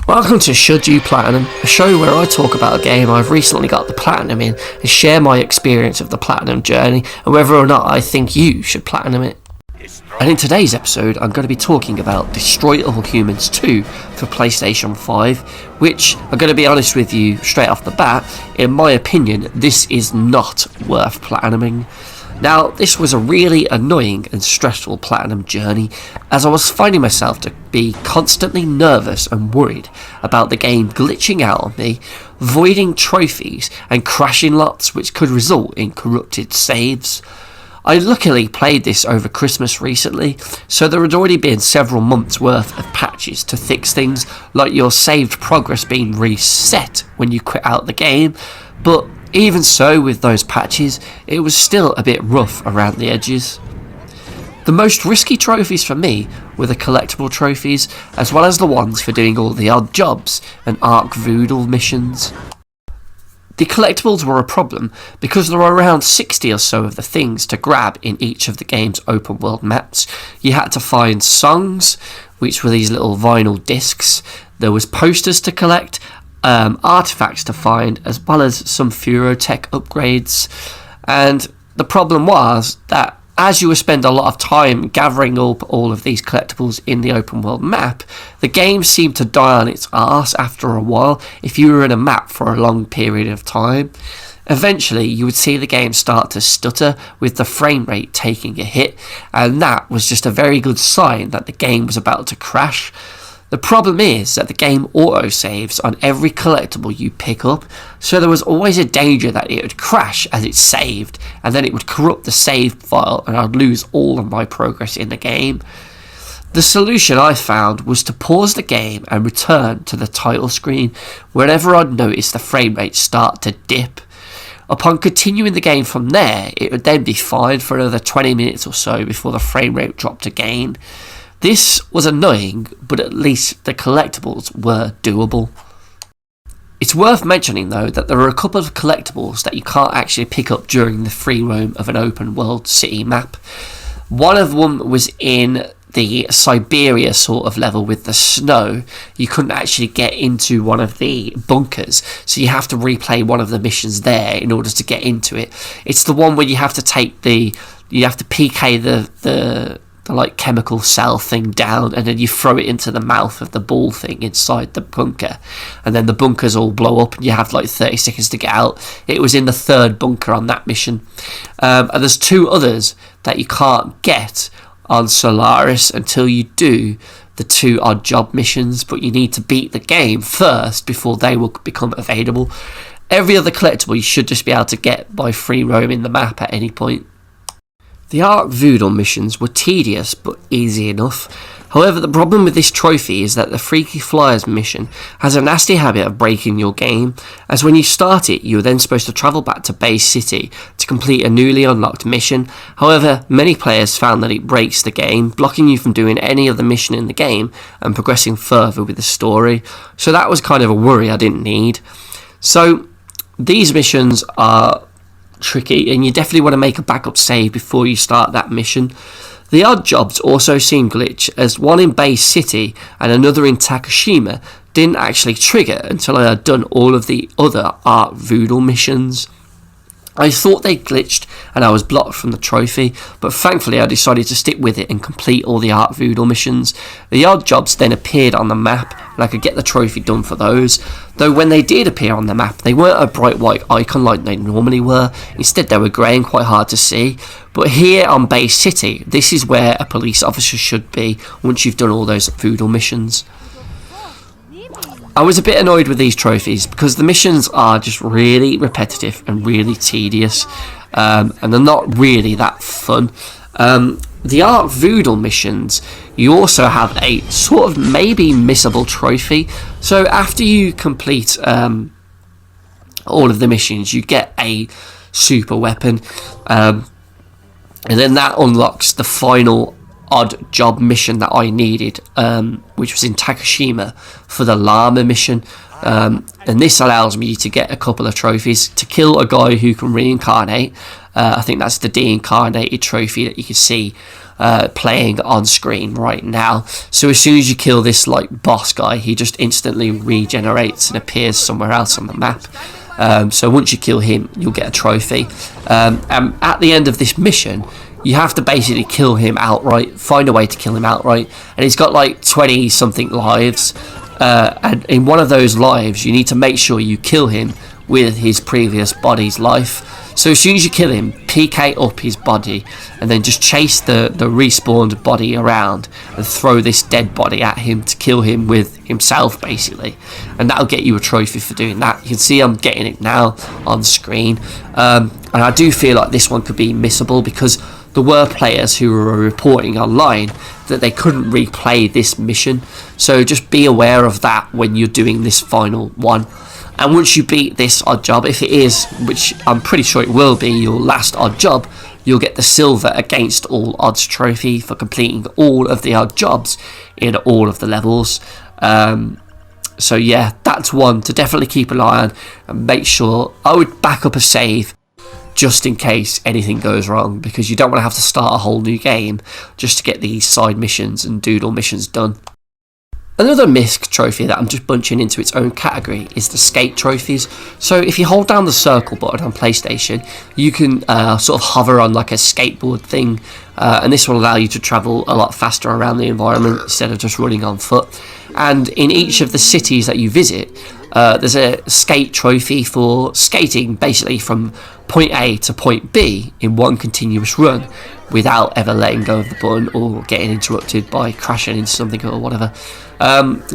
Welcome to Should You Platinum, a show where I talk about a game I've recently got the platinum in and share my experience of the platinum journey and whether or not I think you should platinum it. And in today's episode I'm going to be talking about Destroy All Humans 2 for PlayStation 5, which, I'm going to be honest with you straight off the bat, in my opinion this is not worth platinuming. Now, this was a really annoying and stressful platinum journey, as I was finding myself to be constantly nervous and worried about the game glitching out on me, voiding trophies and crashing lots which could result in corrupted saves. I luckily played this over Christmas recently, so there had already been several months worth of patches to fix things like your saved progress being reset when you quit out the game, but even so, with those patches, it was still a bit rough around the edges. The most risky trophies for me were the collectible trophies, as well as the ones for doing all the odd jobs and Voodoo Missions. The collectibles were a problem because there were around 60 or so of the things to grab in each of the game's open world maps. You had to find songs, which were these little vinyl discs. There was posters to collect, artifacts to find, as well as some Furotech upgrades. And the problem was that as you would spend a lot of time gathering up all of these collectibles in the open world map, the game seemed to die on its arse after a while if you were in a map for a long period of time. Eventually you would see the game start to stutter with the frame rate taking a hit, and that was just a very good sign that the game was about to crash. The problem is that the game auto-saves on every collectible you pick up, so there was always a danger that it would crash as it saved, and then it would corrupt the save file and I'd lose all of my progress in the game. The solution I found was to pause the game and return to the title screen whenever I'd noticed the frame rate start to dip. Upon continuing the game from there, it would then be fine for another 20 minutes or so before the frame rate dropped again. This was annoying, but at least the collectibles were doable. It's worth mentioning though that there are a couple of collectibles that you can't actually pick up during the free roam of an open world city map. One of them was in the Siberia sort of level with the snow. You couldn't actually get into one of the bunkers, so you have to replay one of the missions there in order to get into it. It's the one where you have to PK the like chemical cell thing down, and then you throw it into the mouth of the ball thing inside the bunker, and then the bunkers all blow up and you have like 30 seconds to get out. It was in the third bunker on that mission, and there's two others that you can't get on Solaris until you do the two odd job missions, but you need to beat the game first before they will become available. Every other collectible you should just be able to get by free roaming the map at any point. The Voodoo Missions were tedious but easy enough. However, the problem with this trophy is that the Freaky Flyers mission has a nasty habit of breaking your game, as when you start it you are then supposed to travel back to Bay City to complete a newly unlocked mission. However, many players found that it breaks the game, blocking you from doing any other mission in the game and progressing further with the story, so that was kind of a worry I didn't need. So these missions are tricky, and you definitely want to make a backup save before you start that mission. The odd jobs also seem glitch, as one in Bay City and another in Takashima didn't actually trigger until I had done all of the other Voodoo missions. I thought they glitched and I was blocked from the trophy, but thankfully I decided to stick with it and complete all the Voodoo missions. The odd jobs then appeared on the map and I could get the trophy done for those, though when they did appear on the map they weren't a bright white icon like they normally were. Instead they were grey and quite hard to see. But here on Bay City, this is where a police officer should be once you've done all those Voodoo missions. I was a bit annoyed with these trophies because the missions are just really repetitive and really tedious, and they're not really that fun. The Voodoo missions, you also have a sort of maybe missable trophy. So after you complete all of the missions, you get a super weapon, and then that unlocks the final odd job mission that I needed, which was in Takashima for the llama mission, and this allows me to get a couple of trophies: to kill a guy who can reincarnate. I think that's the de-incarnated trophy that you can see playing on screen right now. So as soon as you kill this like boss guy, he just instantly regenerates and appears somewhere else on the map. So once you kill him, you'll get a trophy. And at the end of this mission, you have to basically kill him outright, find a way to kill him outright, and he's got like 20 something lives, and in one of those lives you need to make sure you kill him with his previous body's life. So as soon as you kill him, PK up his body and then just chase the respawned body around and throw this dead body at him to kill him with himself basically, and that'll get you a trophy for doing that. You can see I'm getting it now on screen, and I do feel like this one could be missable because there were players who were reporting online that they couldn't replay this mission, so just be aware of that when you're doing this final one. And once you beat this odd job, if it is, which I'm pretty sure it will be, your last odd job, you'll get the silver against all odds trophy for completing all of the odd jobs in all of the levels. So yeah, that's one to definitely keep an eye on, and make sure I would back up a save just in case anything goes wrong, because you don't want to have to start a whole new game just to get these side missions and doodle missions done. Another Misc Trophy that I'm just bunching into its own category is the skate trophies. So if you hold down the circle button on PlayStation, you can sort of hover on like a skateboard thing, and this will allow you to travel a lot faster around the environment instead of just running on foot. And in each of the cities that you visit, there's a skate trophy for skating basically from point A to point B in one continuous run without ever letting go of the button or getting interrupted by crashing into something or whatever.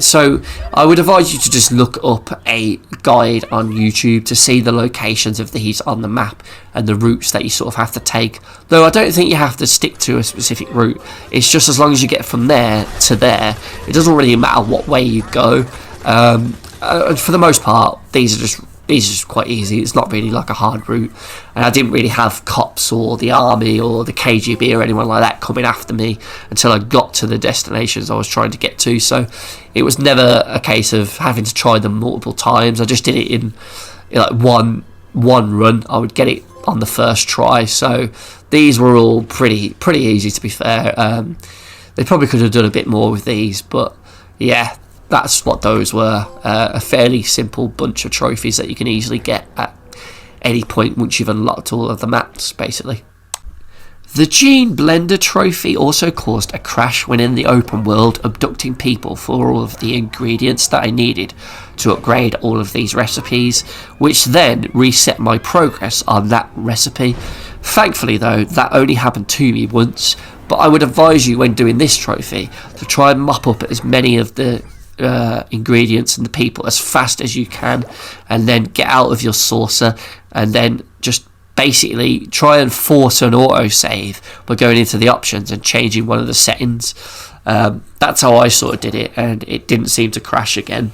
So I would advise you to just look up a guide on YouTube to see the locations of these on the map and the routes that you sort of have to take. Though I don't think you have to stick to a specific route. It's just as long as you get from there to there, it doesn't really matter what way you go. For the most part, these are just quite easy. It's not really like a hard route, and I didn't really have cops or the army or the KGB or anyone like that coming after me until I got to the destinations I was trying to get to. So it was never a case of having to try them multiple times. I just did it in like one run. I would get it on the first try. So these were all pretty easy, to be fair. They probably could have done a bit more with these, but yeah, that's what those were. A fairly simple bunch of trophies that you can easily get at any point once you've unlocked all of the maps, basically. The Gene Blender trophy also caused a crash when in the open world, abducting people for all of the ingredients that I needed to upgrade all of these recipes, which then reset my progress on that recipe. Thankfully though, that only happened to me once, but I would advise you when doing this trophy to try and mop up as many of the ingredients and the people as fast as you can, and then get out of your saucer and then just basically try and force an autosave by going into the options and changing one of the settings. That's how I sort of did it, and it didn't seem to crash again.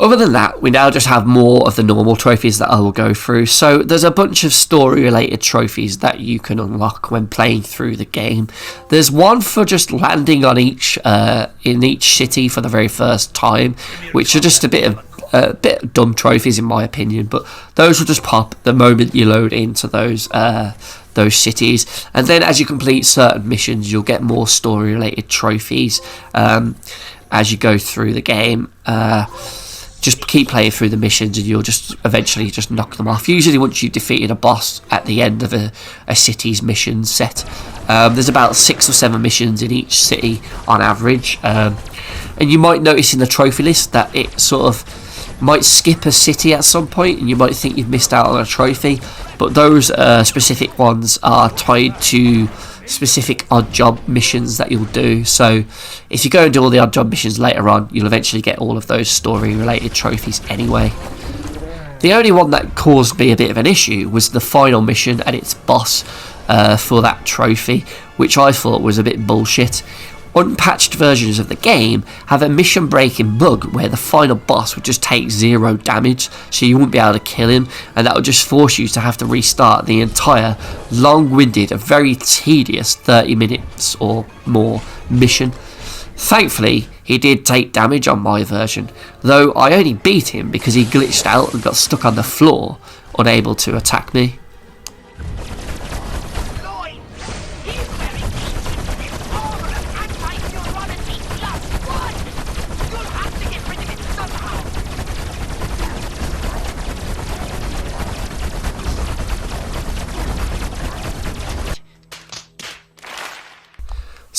Other than that, we now just have more of the normal trophies that I will go through. So there's a bunch of story related trophies that you can unlock when playing through the game. There's one for just landing on in each city for the very first time, which are just a bit of dumb trophies in my opinion, but those will just pop the moment you load into those cities. And then as you complete certain missions, you'll get more story related trophies as you go through the game. Just keep playing through the missions and you'll just eventually just knock them off. Usually once you've defeated a boss at the end of a city's mission set. There's about 6 or 7 missions in each city on average. And you might notice in the trophy list that it sort of might skip a city at some point and you might think you've missed out on a trophy. But those specific ones are tied to specific odd job missions that you'll do. So if you go and do all the odd job missions later on, you'll eventually get all of those story related trophies anyway. The only one that caused me a bit of an issue was the final mission and its boss for that trophy, which I thought was a bit bullshit. Unpatched versions of the game have a mission breaking bug where the final boss would just take 0 damage, so you wouldn't be able to kill him, and that would just force you to have to restart the entire long-winded and very tedious 30 minutes or more mission. Thankfully, he did take damage on my version, though I only beat him because he glitched out and got stuck on the floor, unable to attack me.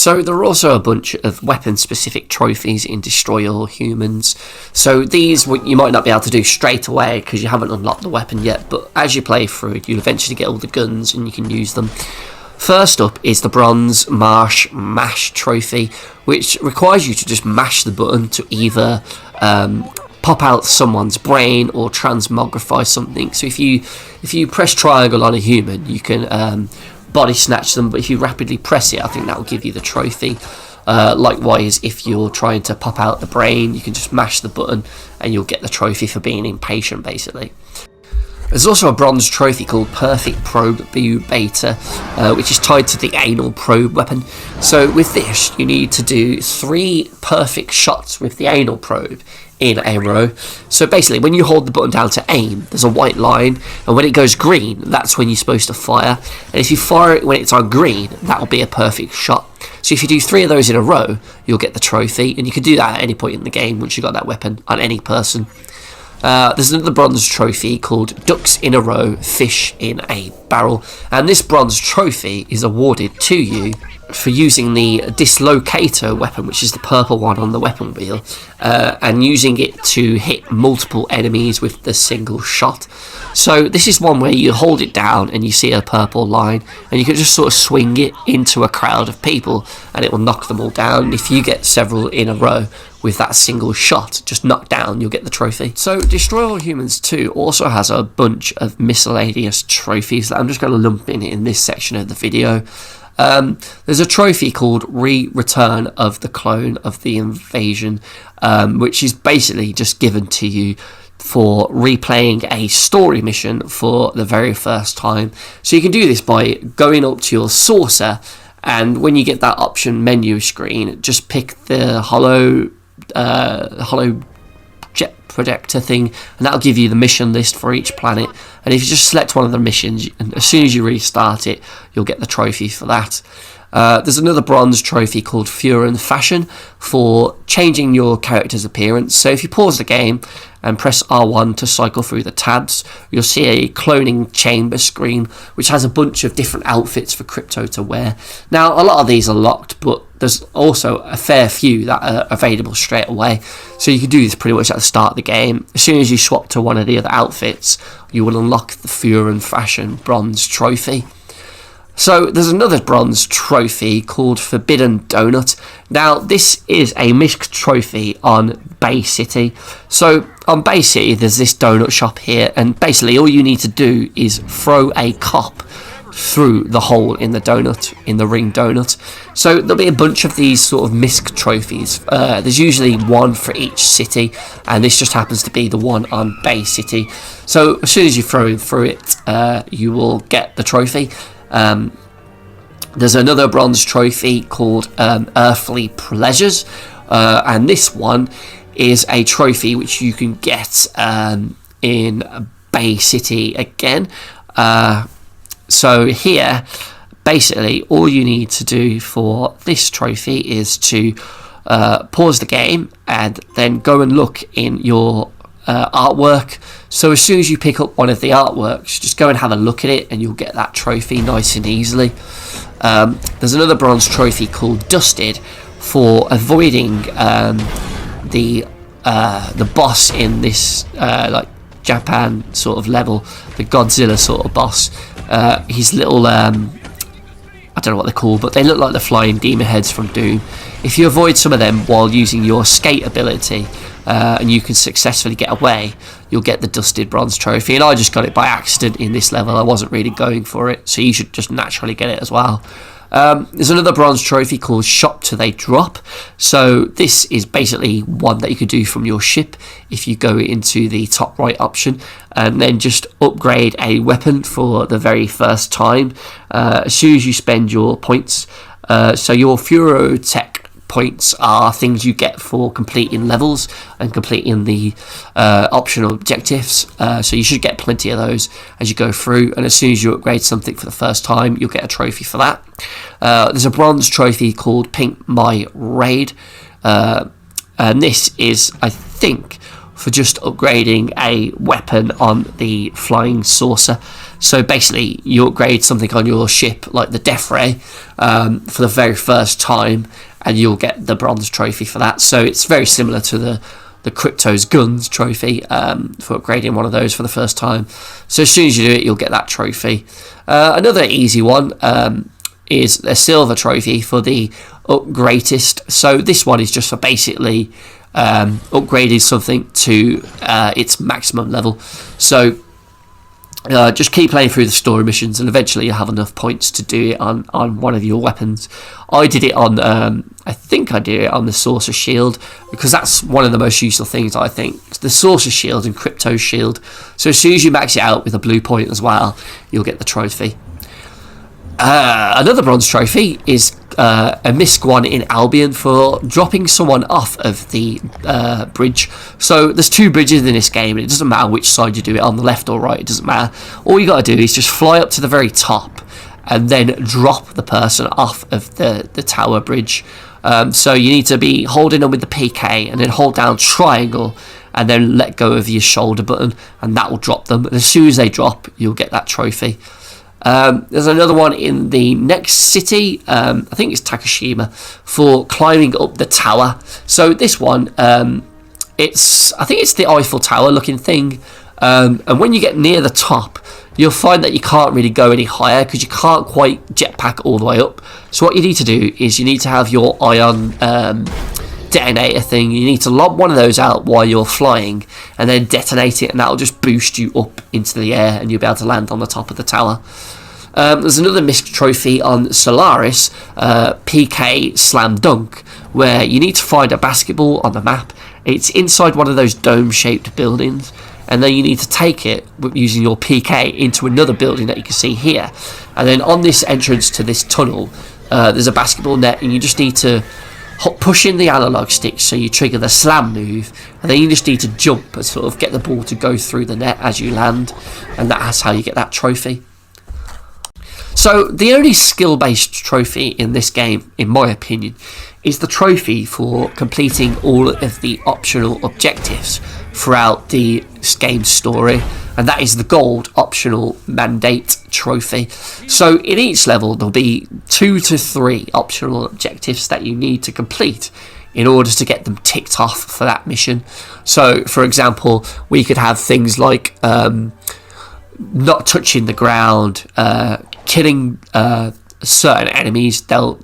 So there are also a bunch of weapon-specific trophies in Destroy All Humans. So these you might not be able to do straight away because you haven't unlocked the weapon yet, but as you play through, you'll eventually get all the guns and you can use them. First up is the Bronze Marsh Mash Trophy, which requires you to just mash the button to either pop out someone's brain or transmogrify something. So if you press triangle on a human, you can body snatch them, but if you rapidly press it, I think that will give you the trophy. Likewise, if you're trying to pop out the brain, you can just mash the button and you'll get the trophy for being impatient, basically. There's also a bronze trophy called Perfect Probe Beta, which is tied to the anal probe weapon. So with this, you need to do 3 perfect shots with the anal probe in a row. So basically, when you hold the button down to aim, there's a white line, and when it goes green, that's when you're supposed to fire. And if you fire it when it's on green, that'll be a perfect shot. So if you do 3 of those in a row, you'll get the trophy, and you can do that at any point in the game once you've got that weapon on any person. There's another bronze trophy called Ducks in a Row, Fish in a Barrel, and this bronze trophy is awarded to you for using the Dislocator weapon, which is the purple one on the weapon wheel, and using it to hit multiple enemies with the single shot. So this is one where you hold it down and you see a purple line, and you can just sort of swing it into a crowd of people and it will knock them all down. If you get several in a row with that single shot just knocked down, you'll get the trophy. So Destroy All Humans 2 also has a bunch of miscellaneous trophies that I'm just going to lump in this section of the video. There's a trophy called Return of the Clone of the Invasion, which is basically just given to you for replaying a story mission for the very first time. So you can do this by going up to your saucer, and when you get that option menu screen, just pick the hollow jet projector thing, and that'll give you the mission list for each planet. And if you just select one of the missions, and as soon as you restart it, you'll get the trophy for that. There's another bronze trophy called Furon Fashion for changing your character's appearance. So if you pause the game and press R1 to cycle through the tabs, you'll see a cloning chamber screen which has a bunch of different outfits for Crypto to wear. Now, a lot of these are locked, but there's also a fair few that are available straight away. So you can do this pretty much at the start of the game. As soon as you swap to one of the other outfits, you will unlock the Furon Fashion bronze trophy. So there's another bronze trophy called Forbidden Donut. Now this is a Misc Trophy on Bay City. So on Bay City there's this donut shop here, and basically all you need to do is throw a cop through the hole in the donut, in the ring donut. So there'll be a bunch of these sort of Misc trophies. There's usually one for each city, and this just happens to be the one on Bay City. So as soon as you throw through it, you will get the trophy. There's another bronze trophy called Earthly Pleasures, and this one is a trophy which you can get in Bay City again. So here, basically, all you need to do for this trophy is to pause the game and then go and look in your artwork. So as soon as you pick up one of the artworks, just go and have a look at it and you'll get that trophy nice and easily. There's another bronze trophy called Dusted for avoiding the boss in this like Japan sort of level, the Godzilla sort of boss. His little I don't know what they're called, but they look like the flying demon heads from Doom. If you avoid some of them while using your skate ability, and you can successfully get away, you'll get the Dusted bronze trophy. And I just got it by accident in this level. I wasn't really going for it, so you should just naturally get it as well. There's another bronze trophy called Shop Till They Drop. So this is basically one that you could do from your ship if you go into the top right option and then just upgrade a weapon for the very first time as soon as you spend your points. So your Furotech points are things you get for completing levels and completing the optional objectives. So you should get plenty of those as you go through, and as soon as you upgrade something for the first time, you'll get a trophy for that. There's a bronze trophy called Pink My Raid, and this is, I think, for just upgrading a weapon on the flying saucer. So basically you upgrade something on your ship like the Death Ray for the very first time, and you'll get the bronze trophy for that. So it's very similar to the Crypto's guns trophy for upgrading one of those for the first time. So as soon as you do it, you'll get that trophy. Another easy one is a silver trophy for the greatest. So this one is just for basically upgrading something to its maximum level. So just keep playing through the story missions, and eventually you'll have enough points to do it on one of your weapons. I did it on, I think I did it on the Saucer Shield, because that's one of the most useful things, I think. The Saucer Shield and Crypto Shield. So as soon as you max it out with a blue point as well, you'll get the trophy. Another bronze trophy is a Misc one in Albion for dropping someone off of the bridge. So there's 2 bridges in this game, and it doesn't matter which side you do it on, the left or right, it doesn't matter. All you got to do is just fly up to the very top and then drop the person off of the tower bridge. So you need to be holding them with the PK and then hold down triangle and then let go of your shoulder button, and that will drop them. And as soon as they drop, you'll get that trophy. There's another one in the next city, I think it's Takashima, for climbing up the tower. So this one, I think it's the Eiffel Tower looking thing, and when you get near the top, you'll find that you can't really go any higher because you can't quite jetpack all the way up. So what you need to do is you need to have your ion detonator thing. You need to lob one of those out while you're flying and then detonate it, and that'll just boost you up into the air and you'll be able to land on the top of the tower. There's another Misc Trophy on Solaris, PK Slam Dunk, where you need to find a basketball on the map. It's inside one of those dome-shaped buildings, and then you need to take it using your PK into another building that you can see here. And then on this entrance to this tunnel, there's a basketball net, and you just need to push in the analog stick so you trigger the slam move, and then you just need to jump and sort of get the ball to go through the net as you land, and that's how you get that trophy. So the only skill-based trophy in this game, in my opinion, is the trophy for completing all of the optional objectives throughout the game's story, and that is the gold optional mandate trophy. So in each level there'll be 2 to 3 optional objectives that you need to complete in order to get them ticked off for that mission. So for example, we could have things like not touching the ground, killing certain enemies, they'll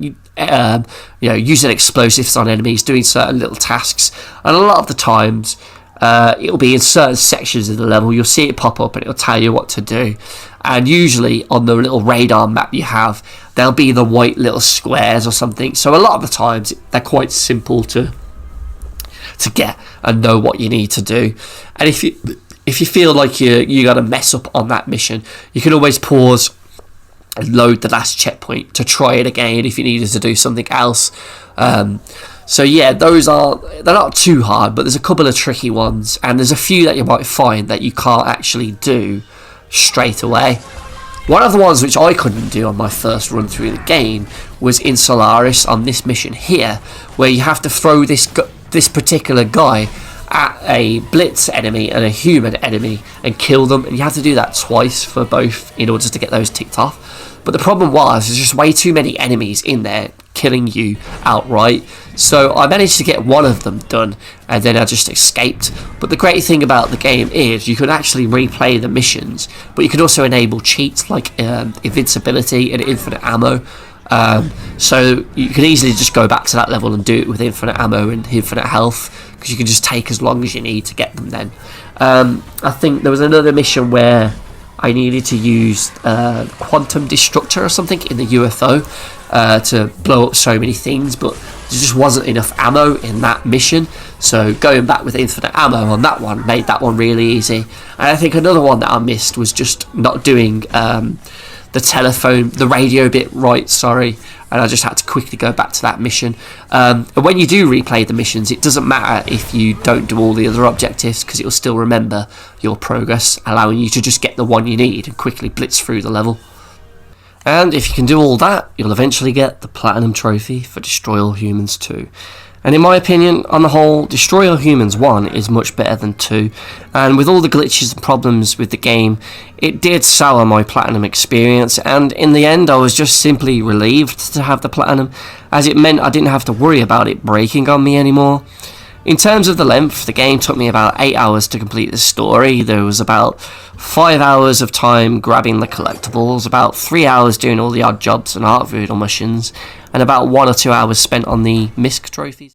using explosives on enemies, doing certain little tasks, and a lot of the times it'll be in certain sections of the level. You'll see it pop up and it'll tell you what to do, and usually on the little radar map you have, there'll be the white little squares or something. So a lot of the times they're quite simple to get and know what you need to do. And if you feel like you got to mess up on that mission, you can always pause and load the last checkpoint to try it again if you needed to do something else. So yeah, they're not too hard, but there's a couple of tricky ones, and there's a few that you might find that you can't actually do straight away. One of the ones which I couldn't do on my first run through the game was in Solaris on this mission here, where you have to throw this particular guy at a blitz enemy and a human enemy and kill them, and you have to do that twice for both in order to get those ticked off. But the problem was there's just way too many enemies in there killing you outright. So I managed to get one of them done, and then I just escaped. But the great thing about the game is you can actually replay the missions, but you can also enable cheats like invincibility and infinite ammo. So you can easily just go back to that level and do it with infinite ammo and infinite health, because you can just take as long as you need to get them then. I think there was another mission where I needed to use quantum destructor or something in the UFO to blow up so many things, but there just wasn't enough ammo in that mission, so going back with infinite ammo on that one made that one really easy. And I think another one that I missed was just not doing the radio bit right, and I just had to quickly go back to that mission. And when you do replay the missions, it doesn't matter if you don't do all the other objectives, because it will still remember your progress, allowing you to just get the one you need and quickly blitz through the level. And if you can do all that, you'll eventually get the Platinum Trophy for Destroy All Humans 2. And in my opinion, on the whole, Destroy All Humans 1 is much better than 2, and with all the glitches and problems with the game, it did sour my platinum experience, and in the end I was just simply relieved to have the platinum, as it meant I didn't have to worry about it breaking on me anymore. In terms of the length, the game took me about 8 hours to complete the story. There was about 5 hours of time grabbing the collectibles, about 3 hours doing all the odd jobs and art Voodoo Missions, and about 1 or 2 hours spent on the Misc Trophies.